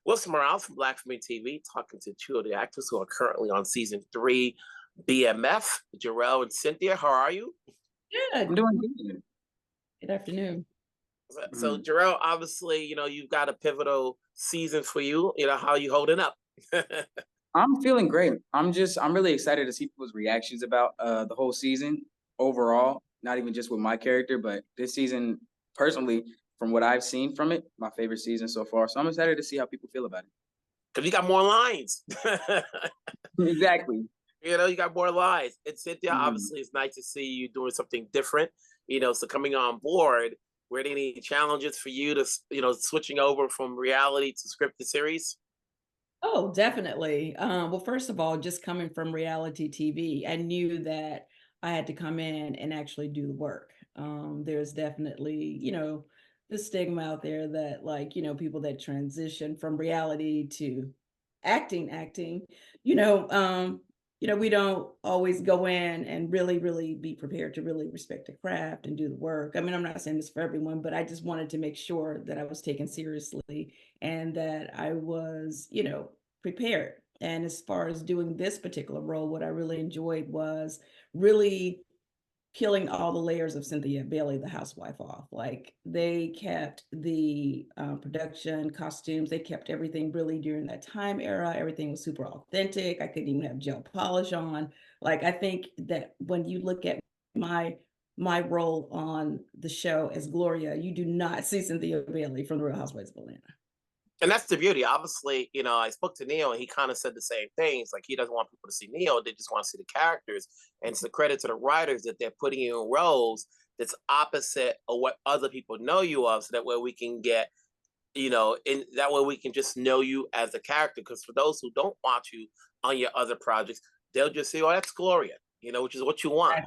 Wilson Morales from Black for Me TV, talking to two of the actors who are currently on season 3, BMF, Jerel and Cynthia. How are you? I'm Good. doing good. Good afternoon. So, Mhm. Jerel, obviously, you've got a pivotal season for you. How are you holding up? I'm feeling great. I'm really excited to see people's reactions about the whole season overall, not even just with my character, but this season personally, from what I've seen from it, my favorite season so far. So I'm excited to see how people feel about it. Because you got more lines. Exactly. You got more lines. And Cynthia, Mhm. obviously, it's nice to see you doing something different. So coming on board, were there any challenges for you to, switching over from reality to scripted series? Oh, definitely. Well, first of all, just coming from reality TV, I knew that I had to come in and actually do the work. There's definitely, the stigma out there that, like, people that transition from reality to acting, you know, um, we don't always go in and really, really be prepared to really respect the craft and do the work. I mean, I'm not saying this for everyone, but I just wanted to make sure that I was taken seriously and that I was, prepared. And as far as doing this particular role, what I really enjoyed was really peeling all the layers of Cynthia Bailey, the housewife, off. Like they kept the production, costumes, they kept everything really during that time era. Everything was super authentic. I couldn't even have gel polish on. Like I think that when you look at my my role on the show as Gloria, you do not see Cynthia Bailey from the Real Housewives of Atlanta. And that's the beauty. Obviously, I spoke to Neil and he kind of said the same things. Like he doesn't want people to see Neil, they just want to see the characters. And it's the credit to the writers that they're putting you in roles that's opposite of what other people know you of, so that way we can get, in that way we can just know you as a character. Because for those who don't watch you on your other projects, they'll just say, oh, that's Gloria, which is what you want.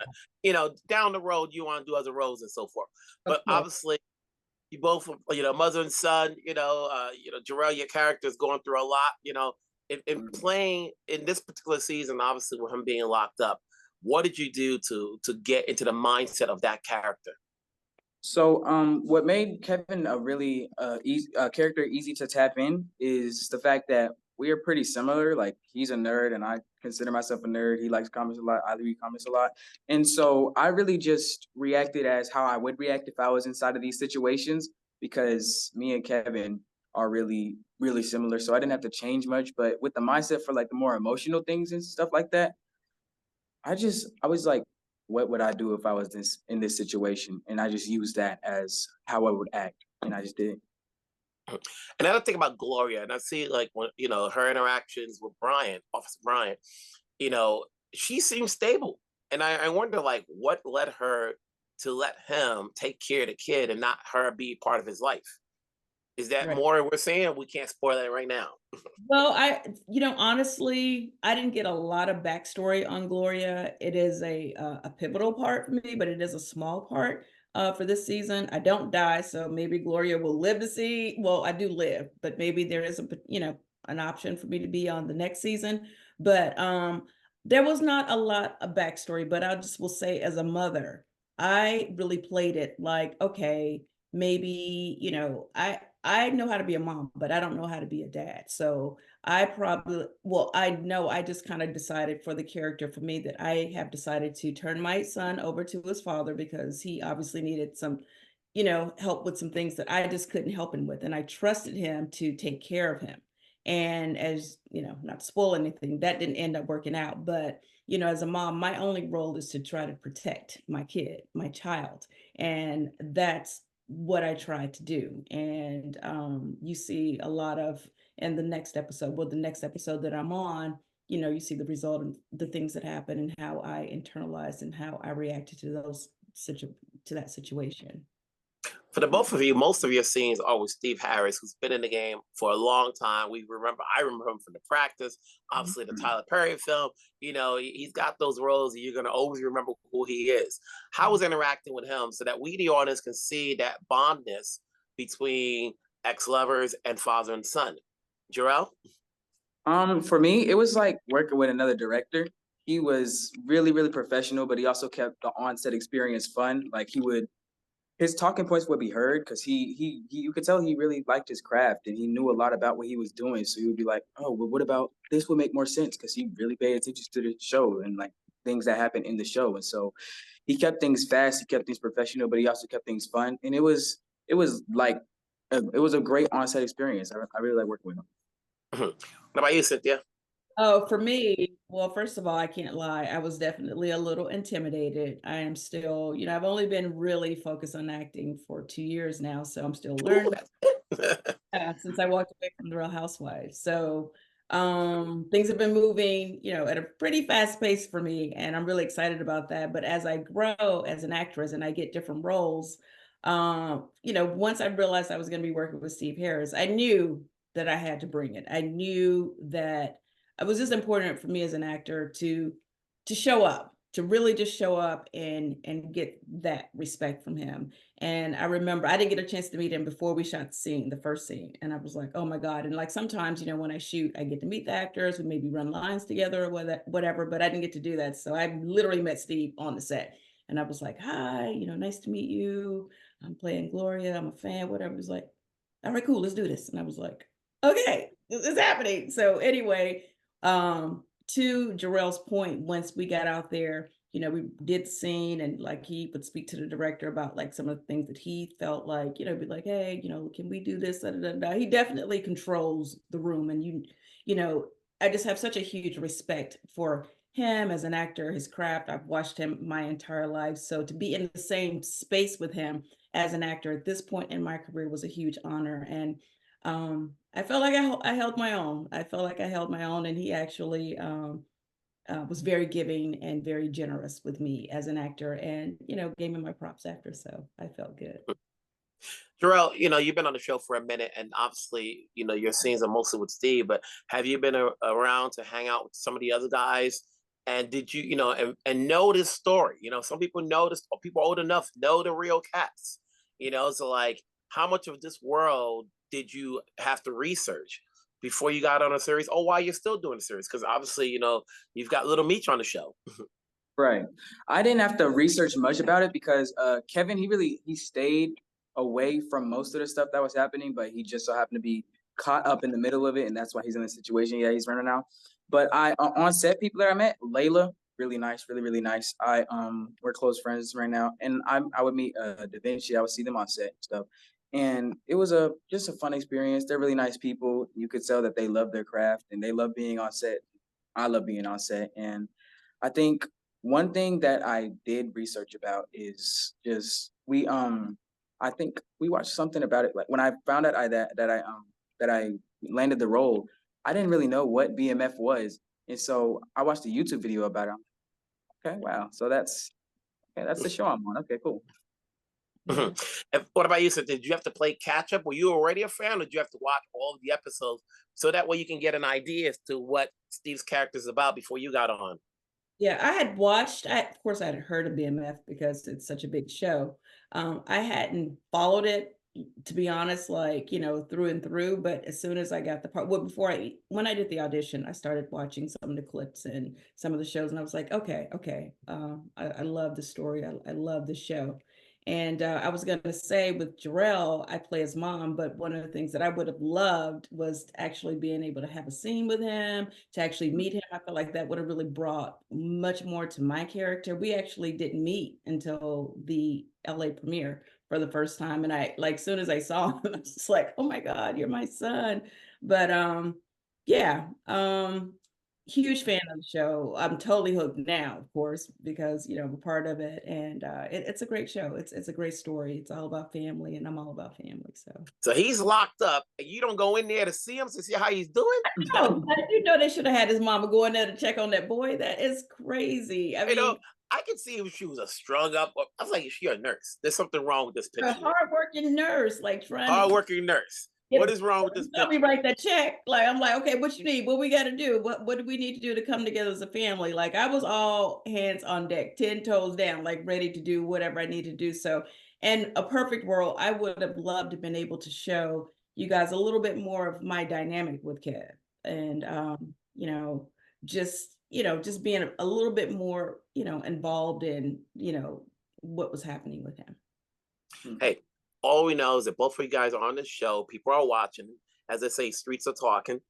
Down the road, you want to do other roles and so forth. Of But course. obviously, you both, mother and son, Jerel, your character is going through a lot, in Mhm. playing in this particular season, obviously with him being locked up. What did you do to get into the mindset of that character? So, what made Kevin a really easy character easy to tap in is the fact that we are pretty similar. Like he's a nerd, and I consider myself a nerd. He likes comics a lot. I read comics a lot, and so I really just reacted as how I would react if I was inside of these situations because me and Kevin are really really similar. So I didn't have to change much. But with the mindset for like the more emotional things and stuff like that, I was like, what would I do if I was in this situation? And I just used that as how I would act. And I just did. Another thing about Gloria, and I see like when her interactions with Bryant, Officer Bryant, you know, she seems stable, and I wonder like what led her to let him take care of the kid and not her be part of his life. Is that Right. more we're saying? We can't spoil that right now. Well, honestly, I didn't get a lot of backstory on Gloria. It is a pivotal part for me, but it is a small part for this season. I don't die, so maybe Gloria will live to see. Well, I do live, but maybe there is an option for me to be on the next season. But there was not a lot of backstory. But I just will say, as a mother, I really played it like, okay, maybe I know how to be a mom, but I don't know how to be a dad. So I know I just kind of decided for the character for me that I have decided to turn my son over to his father because he obviously needed some, help with some things that I just couldn't help him with. And I trusted him to take care of him. And as not to spoil anything, that didn't end up working out. But, as a mom, my only role is to try to protect my kid, my child. And that's what I try to do. And you see a lot of in the next episode that I'm on, you see the result of the things that happen and how I internalized and how I reacted to to that situation. For the both of you, most of your scenes are with Steve Harris, who's been in the game for a long time. I remember him from The Practice, obviously the Mhm. Tyler Perry film. He's got those roles, and you're gonna always remember who he is. How was Mhm. interacting with him so that we, the audience, can see that bondness between ex-lovers and father and son? Jerel? For me, it was like working with another director. He was really, really professional, but he also kept the onset experience fun. Like he would his talking points would be heard because he you could tell he really liked his craft and he knew a lot about what he was doing. So he would be like, oh, well, what about this would make more sense because he really paid attention to the show and like things that happen in the show. And so he kept things fast, he kept things professional, but he also kept things fun. And it was like it was a great on-set experience. I really like working with him. What about you, Cynthia? Oh, for me, well, first of all, I can't lie. I was definitely a little intimidated. I am still, I've only been really focused on acting for 2 years now, so I'm still Ooh, learning since I walked away from the Real Housewives. So things have been moving, at a pretty fast pace for me, and I'm really excited about that. But as I grow as an actress and I get different roles, once I realized I was going to be working with Steve Harris, I knew that I had to bring it. I knew that it was just important for me as an actor to show up, to really just show up and get that respect from him. And I remember I didn't get a chance to meet him before we shot the first scene. And I was like, oh my God. And like sometimes, when I shoot, I get to meet the actors, we maybe run lines together or whatever, but I didn't get to do that. So I literally met Steve on the set. And I was like, hi, nice to meet you. I'm playing Gloria. I'm a fan, whatever. He was like, all right, cool, let's do this. And I was like, okay, this is happening. So anyway, to Jerel's point, once we got out there, we did the scene and like he would speak to the director about like some of the things that he felt like, be like, hey, can we do this? Da, da, da, da. He definitely controls the room. And I just have such a huge respect for him as an actor, his craft. I've watched him my entire life. So to be in the same space with him as an actor at this point in my career was a huge honor. And I felt like I held my own. I felt like I held my own, and he actually was very giving and very generous with me as an actor, and gave me my props after. So I felt good. Jerel, you've been on the show for a minute, and obviously, your scenes are mostly with Steve. But have you been around to hang out with some of the other guys? And did you, and know this story? Some people know this, or people old enough know the real cats. So like, how much of this world did you have to research before you got on a series, or while you're still doing the series? Because obviously, you've got Little Meech on the show. Right. I didn't have to research much about it because Kevin, he stayed away from most of the stuff that was happening, but he just so happened to be caught up in the middle of it, and that's why he's in the situation. Yeah, he's running now. But on set people that I met, Layla, really nice, really, really nice. We're close friends right now. And I would meet Da Vinci, I would see them on set and stuff. And it was just a fun experience. They're really nice people. You could tell that they love their craft and they love being on set. I love being on set. And I think one thing that I did research about is just I think we watched something about it. Like when I found out that I landed the role, I didn't really know what BMF was, and so I watched a YouTube video about it. Okay, wow. So that's the show I'm on. Okay, cool. Yeah. And what about you? So did you have to play catch up? Were you already a fan, or did you have to watch all of the episodes so that way you can get an idea as to what Steve's character is about before you got on? Yeah, I had watched, of course, I had heard of BMF because it's such a big show. I hadn't followed it, to be honest, like, through and through. But as soon as I got the part, well, when I did the audition, I started watching some of the clips and some of the shows, and I was like, okay, okay. I love the story. I love the show. And I was going to say with Jerel, I play his mom, but one of the things that I would have loved was actually being able to have a scene with him, to actually meet him. I felt like that would have really brought much more to my character. We actually didn't meet until the LA premiere for the first time. And I, like, soon as I saw him, I was just like, oh my God, you're my son. But yeah, huge fan of the show. I'm totally hooked now, of course, because I'm a part of it, and it's a great show. It's a great story. It's all about family, and I'm all about family. So, So he's locked up, and you don't go in there to see him to see how he's doing. oh, they should have had his mama go in there to check on that boy. That is crazy. I You know, mean, I could see if she was a strung up. I was like, you're a nurse. There's something wrong with this a picture. hardworking nurse, like trying to Hardworking nurse. get What is wrong with this help me picture? write that check. Like, I'm like, okay, what you need? What we got to do? What do we need to do to come together as a family? Like, I was all hands on deck, 10 toes down, like ready to do whatever I need to do. So, in a perfect world, I would have loved to have been able to show you guys a little bit more of my dynamic with Kev, and just being a little bit more, involved in, what was happening with him. Hey, all we know is that both of you guys are on the show. People are watching. As they say, streets are talking.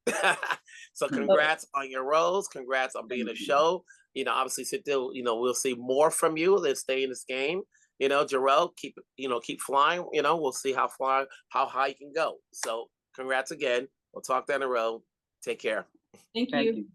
So congrats on your roles. Congrats on being a show. Obviously, Cynthia, we'll see more from you. Let's stay in this game. Jerel, keep flying. We'll see how high you can go. So congrats again. We'll talk down the road. Take care. Thank Thank you. you.